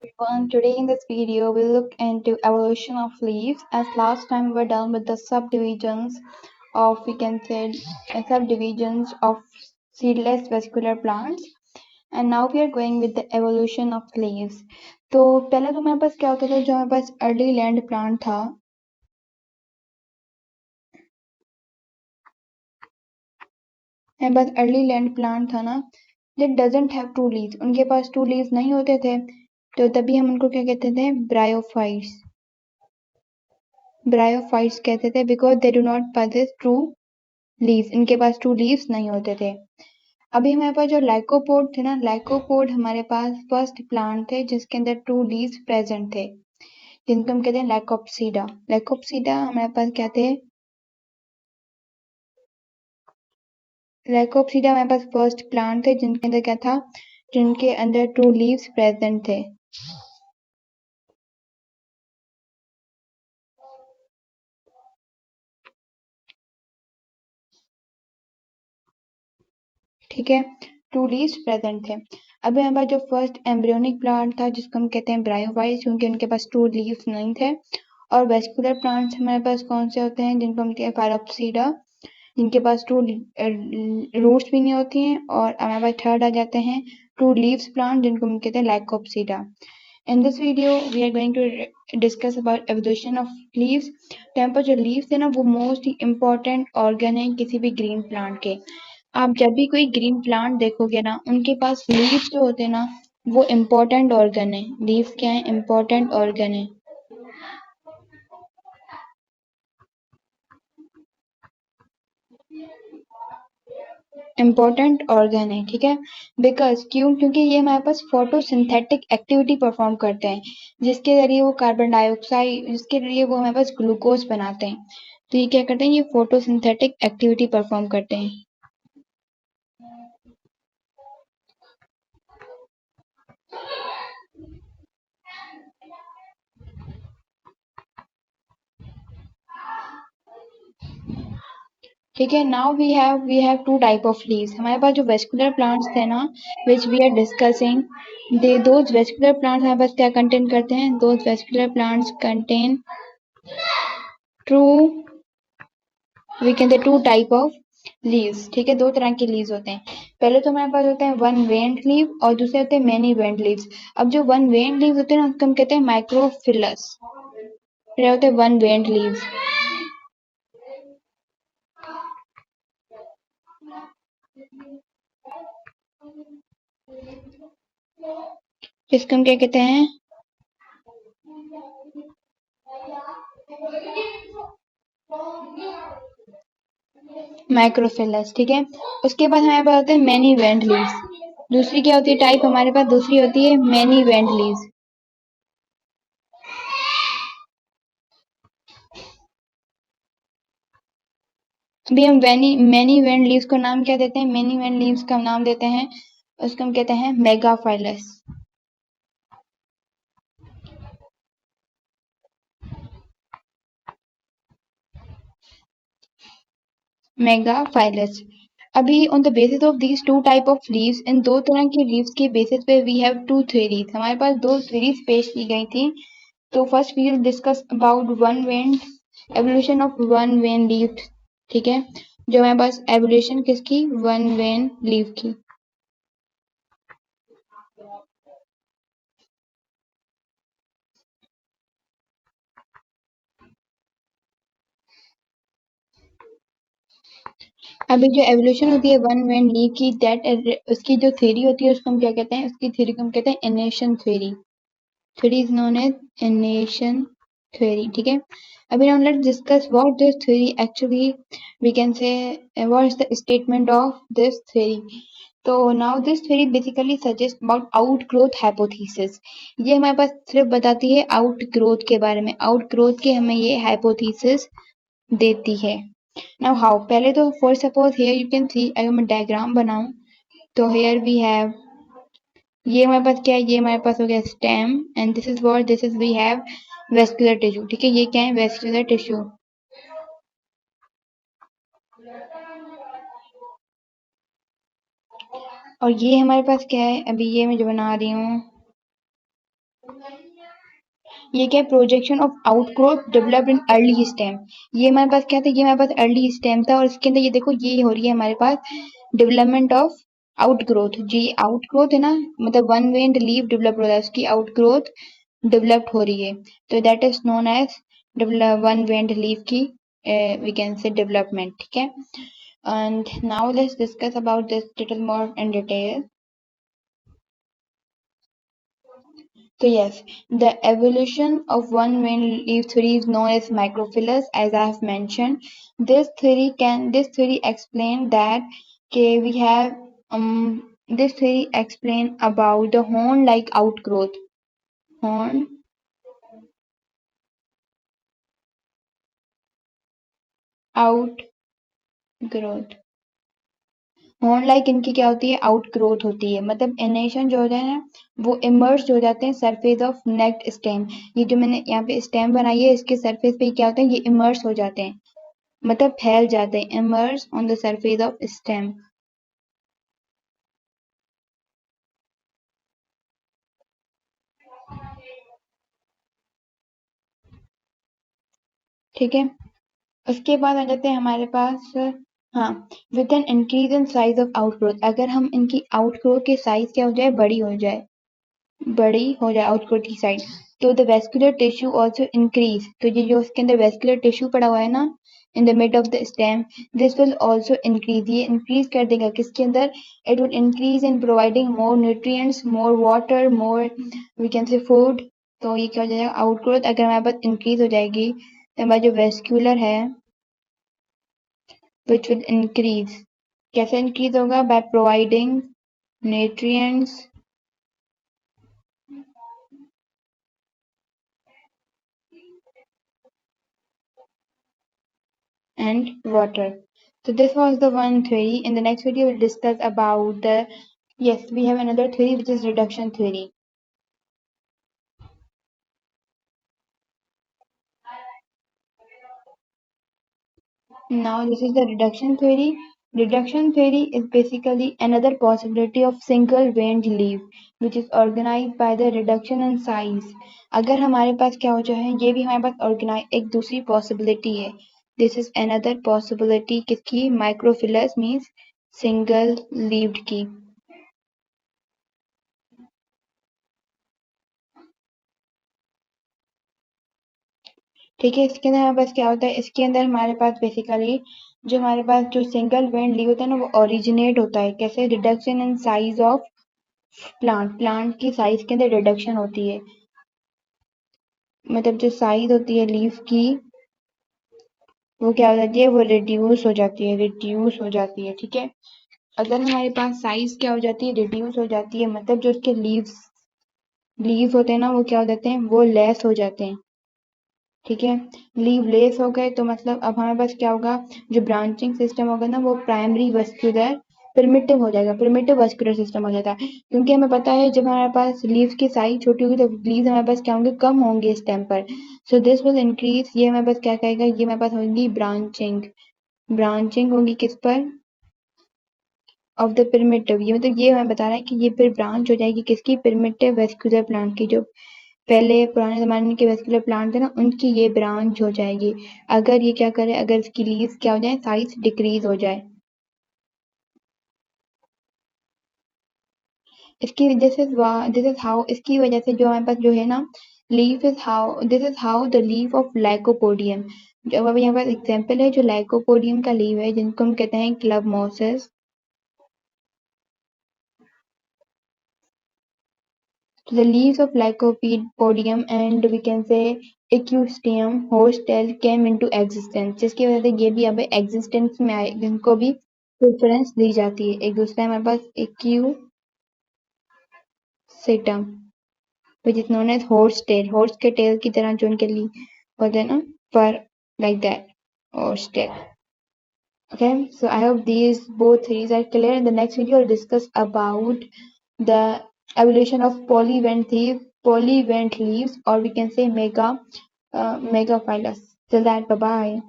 everyone. Today in this video, we'll look into evolution of leaves. As last time we were done with the subdivisions of, we can say, subdivisions of seedless vascular plants, and now we are going with the evolution of leaves. तो पहले तो हमारे पास क्या होता था, जो हमारे पास अर्ली लैंड प्लांट था, हमारे पास अर्ली लैंड प्लांट था ना, that doesn't have two leaves, उनके पास two leaves नहीं होते थे, तो तभी हम उनको क्या कहते थे, ब्रायोफाइट्स कहते थे, because they do not possess two leaves, इनके पास टू लीव्स नहीं होते थे। अभी हमारे पास जो लाइकोपोड थे ना, लाइकोपोड हमारे पास फर्स्ट प्लांट थे जिसके अंदर टू लीव्स प्रेजेंट थे, जिनको हम कहते हैं लाइकोप्सीडा। लाइकोप्सीडा हमारे पास क्या थे, लाइकोप्सीडा हमारे पास फर्स्ट प्लांट थे जिनके अंदर क्या था, जिनके अंदर टू लीव्स प्रेजेंट थे। ठीक है, टू लीव्स प्रेजेंट थे। अभी हमारे पास जो फर्स्ट एम्ब्रियोनिक प्लांट था जिसको हम कहते हैं ब्रायोफाइट्स, क्योंकि उनके पास टू लीव्स नहीं थे। और वेस्कुलर प्लांट्स हमारे पास कौन से होते हैं, जिनको हम कहते हैं फाइलोप्सीडा, जिनके पास टू रूट्स भी नहीं होती हैं। और हमारे पास थर्ड आ जाते हैं टू लीव्स प्लांट, जिनको हम कहते हैं लाइकोप्सीडा। In this video, we are going to discuss about evolution of leaves. तो यहाँ पर जो leaves है ना, वो most important organ है किसी भी green plant के। आप जब भी कोई ग्रीन प्लांट देखोगे ना, उनके पास लीव्स जो होते हैं ना, वो इम्पोर्टेंट ऑर्गन है। लीव्स क्या है, इम्पोर्टेंट ऑर्गन है, इम्पोर्टेंट ऑर्गन है। ठीक है, बिकॉज क्योंकि ये हमारे पास फोटोसिंथेटिक एक्टिविटी परफॉर्म करते हैं, जिसके जरिए वो कार्बन डाइऑक्साइड, जिसके जरिए वो हमारे पास ग्लूकोज बनाते हैं। तो ये क्या करते हैं, ये फोटोसिंथेटिक एक्टिविटी परफॉर्म करते हैं। ठीक है, now we have two type of leaves. हमारे पास जो वेस्कुलर प्लांट्स थे ना, which we are discussing, they those vascular plants हमारे पास क्या कंटेन करते हैं, those vascular plants contain two, we can say two type of leaves. ठीक है, दो तरह के लीव्स होते हैं। पहले तो हमारे पास होते हैं वन वेन्ड लीव और दूसरे होते हैं मेनी वेन्ड लीव्स। अब जो वन वेन्ड लीव्स होते हैं ना, उसको हम कहते हैं माइक्रोफिलस। फिर होते हैं वन वेन्ड लीव्स। इसको हम क्या कहते हैं, माइक्रोफिलस। ठीक है, उसके बाद हमारे पास होते हैं मैनी वेंट लीव्स। दूसरी क्या होती है टाइप हमारे पास, दूसरी होती है मैनी वेंट लीव्स। अभी हम मैनी वेंट लीव्स को नाम क्या देते हैं, मैनी वेंट लीव्स का नाम देते हैं, उसको हम कहते हैं मेगाफाइलस। मेगाफाइलस। अभी on the basis of these two type of leaves, इन दो तरह के लीव्स के बेसिस पे वी हैव टू थ्योरीज। हमारे पास दो थ्योरीज पेश की गई थी। तो first we will discuss about one vein, evolution of one vein leave. ठीक है, जो हमारे पास एवोल्यूशन किसकी, वन वेन लीव की। अभी जो एवोल्यूशन होती है वन वेन लीव की, दैट उसकी जो थ्योरी होती है उसको हम क्या कहते हैं, उसकी थ्योरी को हम कहते हैं enation theory. Theory is known as enation theory. ठीक है, अभी now let's discuss what this theory actually, we can say, what is the statement of this theory. तो now this theory basically suggests about outgrowth hypothesis. ये हमारे पास सिर्फ बताती है outgrowth के बारे में, outgrowth के हमें ये hypothesis देती है। Now how, पहले तो for suppose here you can see, अगर मैं डायग्राम बनाऊं तो here we have, ये हमारे पास क्या है, ये हमारे पास हो गया stem, and this is what, this is we have vascular tissue. ठीक है, ये क्या है, वेस्कुलर टिश्यू। और ये हमारे पास क्या है, अभी ये मैं जो बना रही हूँ, ये क्या है, projection of outgrowth developed in early stem. ये हमारे पास क्या था, ये हमारे पास अर्ली स्टेम था और इसके अंदर ये देखो ये हो रही है हमारे पास डेवलपमेंट ऑफ आउटग्रोथ। जी आउटग्रोथ है ना, मतलब वन वेंड लीफ डेवलप हो रहा है, उसकी आउटग्रोथ डेवलप्ड हो रही है, तो that is known as one veined leaf की वी कैन से डेवलपमेंट, ठीक है। And now let's discuss about this little more in detail. So yes, the evolution of one main leaf theory is known as microphylus, as I have mentioned. This theory explain that okay, we have this theory explain about the horn-like outgrowth. Horn outgrowth. Horn like इनकी क्या होती है, out growth होती है, मतलब एनेशन जो होता है ना वो इमर्ज हो जाते हैं सरफेस ऑफ नेक्स्ट स्टेम। ये जो मैंने यहाँ पे स्टेम बनाई है इसके सरफेस पे क्या होता है, ये इमर्ज हो जाते हैं, मतलब फैल जाते हैं, emerge on the surface of stem. ठीक है, उसके बाद आ जाते हैं हमारे पास, हाँ, with an increase in size of outgrowth, अगर हम इनकी आउटग्रोथ की साइज क्या हो जाए, बड़ी हो जाए आउटग्रोथ की साइज, तो the vascular tissue also increase, तो ये जो उसके अंदर वेस्कुलर टिश्यू पड़ा हुआ है ना in the mid of the stem, this will also increase, ये इंक्रीज कर देगा किसके अंदर, it will increase in providing more nutrients, more water, more we can say food. तो ये क्या हो जाएगा, आउटग्रोथ अगर हमारे पास इंक्रीज हो जाएगी तो हमारा जो वेस्कुलर है विच विल इंक्रीज, कैसे इंक्रीज होगा, by providing nutrients and water. So this was the one theory. In the next video, we'll discuss about the, yes, we have another theory which is reduction theory. Now this is the reduction theory. Reduction theory is basically another possibility of single veined leaf which is organized by the reduction in size. अगर हमारे पास क्या हो जाए, ये भी हमारे पास organise एक दूसरी पॉसिबिलिटी है। दिस इज अनदर पॉसिबिलिटी किसकी, माइक्रोफिलस मीन्स सिंगल लीव्ड की। ठीक है, इसके अंदर हमारे पास क्या होता है, इसके अंदर हमारे पास बेसिकली जो हमारे पास जो सिंगल वेंड लीव होता है ना वो ओरिजिनेट होता है कैसे, reduction in size of plant की साइज के अंदर रिडक्शन होती है, मतलब जो साइज होती है लीफ की वो क्या हो जाती है, वो रिड्यूस हो जाती है, ठीक है। अगर हमारे पास साइज क्या हो जाती है, रिड्यूस हो जाती है, मतलब जो उसके लीव्स होते हैं ना वो क्या हो जाते हैं, वो लेस हो जाते हैं, ठीक है। लीव लेस हो गए तो मतलब अब हमारे पास क्या होगा, जो ब्रांचिंग सिस्टम होगा ना वो प्राइमरी वस्कुलर प्रिमिटिव हो जाएगा, प्रिमिटिव वस्कुलर सिस्टम हो जाता है, क्योंकि हमें पता है जब हमारे पास लीव्स की साइज छोटी होगी तो लीव्स हमारे पास क्या होंगे, कम होंगे स्टेम पर। सो दिस विल इंक्रीज, ये हमारे पास क्या कहेगा, ये हमारे पास होगी ब्रांचिंग, ब्रांचिंग होगी किस पर, ऑफ द प्रिमिटिव, ये मतलब ये हमें बता रहा है कि ये फिर ब्रांच हो जाएगी किसकी, प्रिमिटिव वेस्कुलर प्लांट की, जो पहले पुराने ज़माने के वेस्कुलर प्लांट थे ना उनकी ये ब्रांच हो जाएगी, अगर ये क्या करे, अगर इसकी लीव्स क्या हो जाए, साइज डिक्रीज हो जाए। इसकी दिस इज हाउ, इसकी वजह से जो हमारे पास जो है ना leaf is how, this is how the leaf of lycopodium, जो अभी यहाँ पास एग्जाम्पल है जो लाइकोपोडियम का लीव है जिनको हम कहते हैं club mosses. So the leaves of Lycopodium and we can say Equisteum hostel came into existence, जिसकी वजह से ये भी अब एग्जिस्टेंस में आए, जिनको भी प्रेफरेंस दी जाती है। एक दूसरा हमारे पास Equisetum which is known as horse tail, horse के tail की तरह जो उनके लिए होते हैं ना पर, like that, horse tail. Okay, so I hope these both theories are clear. In the next video, I'll discuss about the evolution of polyvent leaves, or we can say megaphylus. Till that, bye bye.